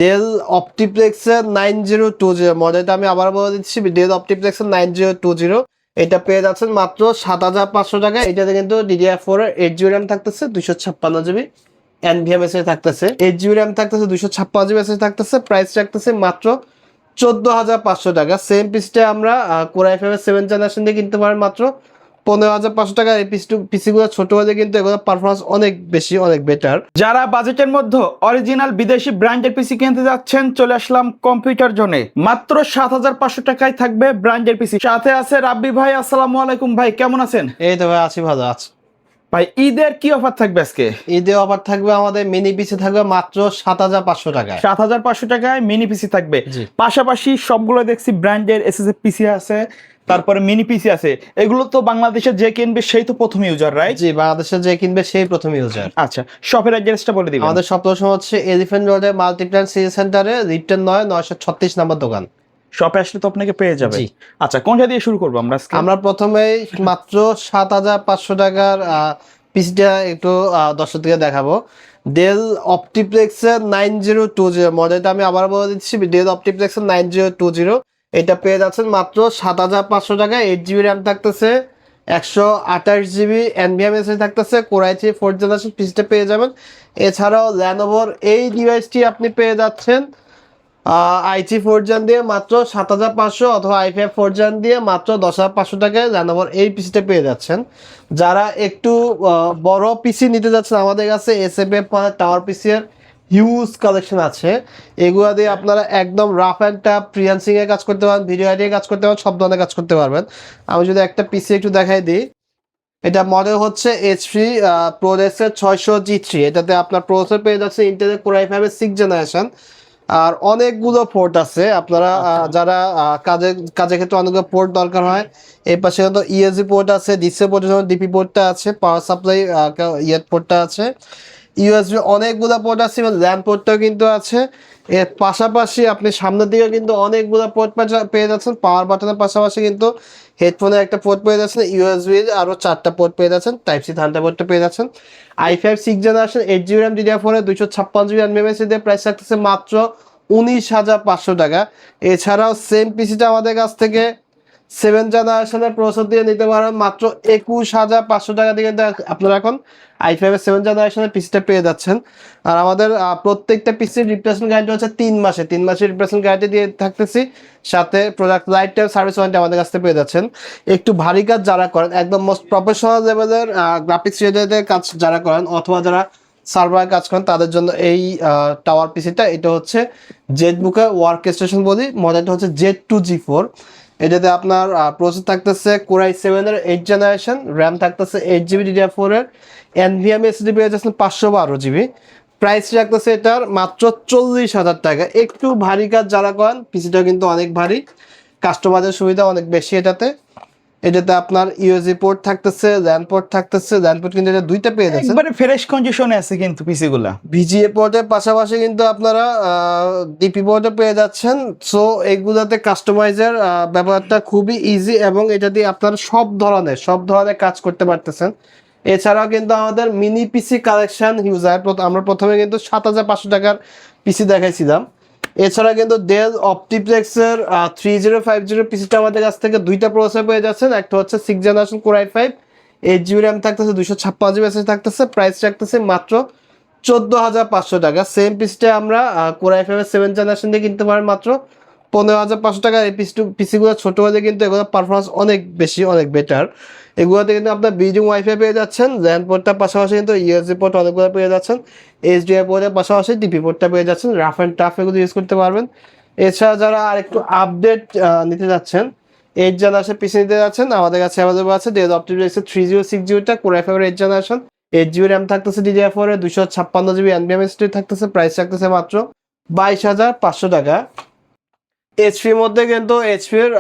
Del অপটিপ্লেক্সের 9020 মডেলটা আমি আবার বলে দিচ্ছি। ডেল অপটিপ্লেক্সের 9020 এটা পেয়ে যাচ্ছেন মাত্র 7500 টাকা। এটাতে কিন্তু DDR4 এর 8GB র্যাম থাকতেছে, 256GB NVMe এর থাকতেছে, 8GB র্যাম থাকতেছে, 256GB থাকতেছে। প্রাইস রাখতেছে মাত্র 14500 টাকা। সেম পিসটা আমরা Core i5 এর 7 জেনারেশন দিয়ে কিনতে পারেন মাত্র 15500 টাকা। এই পিসি গুলো ছোট হলে কিন্তু এগুলো পারফরমেন্স অনেক বেশি, অনেক বেটার। যারা বাজেটের মধ্যে অরিজিনাল বিদেশি ব্র্যান্ডের পিসি কিনতে যাচ্ছেন, চলে আসলাম কম্পিউটার জোনে। মাত্র 7500 টাকায় থাকবে ব্র্যান্ডের পিসি। সাথে আছে রাব্বি ভাই। আসসালামু আলাইকুম ভাই, কেমন আছেন? এই তো ভাই আছি, ভালো আছি ভাই। ঈদের কি অফার থাকবে আজকে? ঈদে অফার থাকবে, আমাদের মিনি পিসি থাকবে মাত্র 7500 টাকায়। 7500 টাকায় মিনি পিসি থাকবে। জি। পাশাপাশি সবগুলো দেখছি ব্র্যান্ডের এসএসএ পিসি আছে, তারপরে মিনি পিসি আছে। এগুলো তো বাংলাদেশে যে কিনবে সেই তো প্রথম ইউজার, রাইট? জি, বাংলাদেশে যে কিনবে সেই প্রথম ইউজার। আচ্ছা, শপের অ্যাড্রেসটা বলে দিবেন। আমাদের শপ লোকেশন হচ্ছে এলিফ্যান্ট রোডে মাল্টিপ্ল্যান সিটি সেন্টারে, লিফটের 936 নম্বর দোকান। শপে আসলে তো আপনাকে পেয়ে যাবে। জি। আচ্ছা, কোনটা দিয়ে শুরু করবো আমরা আজকে? আমরা প্রথমেই মাত্র 7500 টাকার পিসিটা একটু দর্শক থেকে দেখাবো। ডেল অপটিপ্লেক্সের 9020 মডেলটা আমি আবার বলে দিচ্ছি। ডেল অপটিপ্লেক্সের 9020 এটা পেয়ে যাচ্ছেন মাত্র 7500 টাকায়। 8GB র্যাম থাকতেছে, 128GB NVMe থাকতেছে, Core i3 4th জেনারেশন পিসিটা পেয়ে যাবেন। এছাড়াও ল্যানোভোর এই ডিভাইসটি আপনি পেয়ে যাচ্ছেন i3 4th জেন দিয়ে মাত্র 7500, অথবা i5 4th জেন দিয়ে মাত্র 10500 টাকায় ল্যানোভোর এই পিসিটা পেয়ে যাচ্ছেন। যারা একটু বড় পিসি নিতে যাচ্ছেন, আমাদের কাছে এসএফএফ টাওয়ার পিসি এর হিউজ কালেকশন আছে। এগুলো দিয়ে আপনারা একদম রাফ অ্যান্ড টাফ ফ্রিল্যান্সিং এর কাজ করতে পারবেন, ভিডিও এডিটিং কাজ করতে পারবেন, সব ধরনের কাজ করতে পারবেন। আমি যদি একটা পিসি একটু দেখাই দিই, এটা মডেল হচ্ছে এইচপি প্রোডেক্সের 600G3। এটাতে আপনার প্রসেসর পেয়ে যাচ্ছে ইন্টেলের Core i5 এর 6th জেনারেশন। আর অনেকগুলো পোর্ট আছে। আপনারা যারা কাজের ক্ষেত্রে অনেকগুলো পোর্ট দরকার হয়, এই পাশে তো ইউএসবি পোর্ট আছে, ডিসি পোর্টের জন্য ডিপি পোর্টটা আছে, পাওয়ার সাপ্লাই ইয়ের পোর্টটা আছে, ইউএসবি অনেকগুলো পোর্ট আছে, এবং ল্যান্ড পোর্টটাও কিন্তু আছে। এর পাশাপাশি আপনি সামনের দিকে কিন্তু অনেকগুলো পোর্ট পেয়ে যাচ্ছেন। পাওয়ার বাটনের পাশাপাশি কিন্তু হেডফোনের একটা পোর্ট পেয়ে যাচ্ছেন, ইউএসবি আরও 4টা পোর্ট পেয়ে যাচ্ছেন, টাইপ সি থান্ডারবোল্টটা পেয়ে যাচ্ছেন। i5 6th generation 8GB RAM DDR4 এর 256GB NVMe দিয়ে প্রাইস রাখতেছে মাত্র 19500 টাকা। এছাড়াও সেম পিসিটা আমাদের কাছ থেকে 7 জেনারেশনের প্রসেসর দিয়ে নিতে পারেন মাত্র 21500 টাকা দিয়ে। কিন্তু আপনারা এখন i5 এর 7 জেনারেশনের পিসিটা পেয়ে যাচ্ছেন। আর আমাদের প্রত্যেকটা পিসির রিপ্লেসমেন্ট গ্যারান্টি হচ্ছে 3 মাসে, 3 মাসের রিপ্লেসমেন্ট গ্যারান্টি দিয়ে থাকতেছি। সাথে product life time service warranty আমাদের কাছ থেকে পেয়ে যাচ্ছেন। একটু ভারী কাজ যারা করেন, একদম মোস্ট প্রফেশনাল লেভেলের গ্রাফিক্স রিলেটেড কাজ যারা করেন, অথবা যারা সার্ভার কাজ করেন, তাদের জন্য এই টাওয়ার পিসিটা। এটা হচ্ছে জেটবুকের ওয়ার্ক স্টেশন বলি, মডেলটা হচ্ছে Z2G4। এটাতে আপনার প্রসেসর থাকতেছে Core i7 এর 8th জেনারেশন, র্যাম থাকতেছে 8GB DDR4 এর, NVMe SSD পেয়ে যাচ্ছেন 512GB। প্রাইস রাখতেছে এটার মাত্র 40000 টাকা। একটু ভারী কাজ যারা করেন, পিসিটা কিন্তু অনেক ভারী, কাস্টমারদের সুবিধা অনেক বেশি এটাতে। এটাতে আপনার ইউএসবি পোর্ট থাকতেছে, ল্যান্ড পোর্ট থাকতেছে। ল্যান্ড পোর্ট কিন্তু এটা দুইটা পেয়ে যাচ্ছেন, একবারে ফ্রেশ কন্ডিশনে আছে কিন্তু পিসিগুলা। ভিজিএ পোর্টের পাশাপাশি কিন্তু আপনারা ডিপি পোর্টও পেয়ে যাচ্ছেন। সো এগুলাতে কাস্টমাইজের ব্যাপারটা খুবই ইজি, এবং এটা দিয়ে আপনারা সব ধরনের কাজ করতে পারতেছেন। এছাড়াও কিন্তু আমাদের মিনি পিসি কালেকশন হিউজ হয়। আমরা প্রথমে কিন্তু 7500 টাকার পিসি দেখাইছিলাম। এছাড়া কিন্তু ডেল অপটিপ্লেক্সের 3050 পিসিটা আমাদের কাছ থেকে দুইটা প্রসেসর পেয়ে যাচ্ছেন। একটা হচ্ছে 6th generation Core i5, 8GB RAM থাকতেছে, 256GB থাকতেছে। প্রাইস রাখতেছে মাত্র 14500 টাকা। সেম পিসটা আমরা Core i5 এর 7 জেনারেশন দিয়ে কিনতে পারেন মাত্র 15500 টাকা। এই পিসিগুলো ছোট হলে কিন্তু এগুলো পারফরমেন্স অনেক বেশি, অনেক বেটার। এগুলোতে কিন্তু আপনার ব্রিজিং ওয়াইফাই পেয়ে যাচ্ছেন, ল্যান্ড পোর্টটার পাশাপাশি কিন্তু ইউএসবি পোর্ট অনেকগুলো পেয়ে যাচ্ছেন, এইচডিআই পোর্টের পাশাপাশি ডিপি পোর্টটা পেয়ে যাচ্ছেন। রাফ অ্যান্ড টাফ এগুলো ইউজ করতে পারবেন। এছাড়া যারা আর একটু আপডেট নিতে যাচ্ছেন, 8th জেনারেশন পিসি নিতে যাচ্ছেন, আমাদের কাছে অ্যাভেলেবল আছে ডেল অপটিপ্লেক্সের 3060টা Core i5 এর 8th জেনারেশন, 8GB র্যাম থাকতেছে DDR4 এর, 256GB NVMe থাকতেছে। প্রাইস থাকতেছে মাত্র 22500 টাকা। এইচপির মধ্যে কিন্তু এইচপির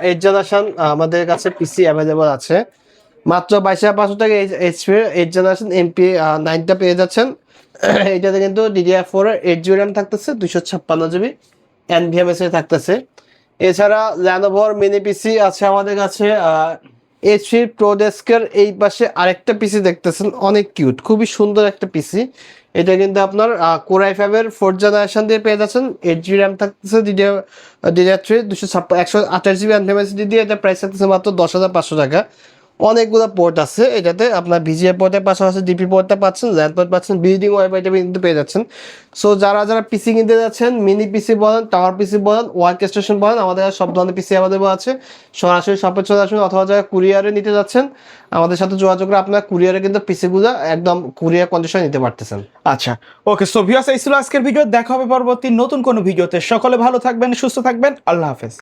8th জেনারেশন আমাদের কাছে পিসি অ্যাভেলেবল আছে মাত্র 22500 টাকা। এইচপির 8th জেনারেশন এমপি 9টা পেয়ে যাচ্ছেন। এটাতে কিন্তু DDR4 এর 8GB র্যাম থাকতেছে, 256GB NVMe থাকতেছে। এছাড়া ল্যানোভোর মিনি পিসি আছে আমাদের কাছে HP প্রোডেস্কের এই পাশে আরেকটা পিসি দেখতেছেন, অনেক কিউট, খুবই সুন্দর একটা পিসি। এটা কিন্তু আপনার Core i5 এর 4th জেনারেশন দিয়ে পেয়ে যাচ্ছেন। 8GB র্যাম থাকতেছে, DDR3 128GB এনএমএসডি দিয়ে। এটা প্রাইস থাকতেছে মাত্র 10,500 টাকা। অনেকগুলো পোর্ট আছে এটাতে, আপনার VGA পোর্টের পাশাপাশি ডিপি পোর্টটা পাচ্ছেন, ল্যান পোর্ট পাচ্ছেন, বিল্ডিং ওয়াইফাইটা কিন্তু পেয়ে যাচ্ছেন। সো যারা পিসি কিনতে যাচ্ছেন, মিনি পিসি বলেন, টাওয়ার পিসি বলেন, ওয়ার্ক স্টেশন বলেন, আমাদের কাছে সব ধরনের পিসি অ্যাভেলেবল আছে। সরাসরি শপে চলে আসুন, অথবা যারা কুরিয়ারে নিতে যাচ্ছেন আমাদের সাথে যোগাযোগ করে আপনার কুরিয়ারে কিন্তু পিসিগুলো একদম কুরিয়ার কন্ডিশনে নিতে পারতেছেন। আচ্ছা, ওকে। সো ভিউয়ার্স, এই ছিল আজকের ভিডিও। দেখা হবে পরবর্তী নতুন কোনো ভিডিওতে। সকলে ভালো থাকবেন, সুস্থ থাকবেন। আল্লাহ হাফেজ।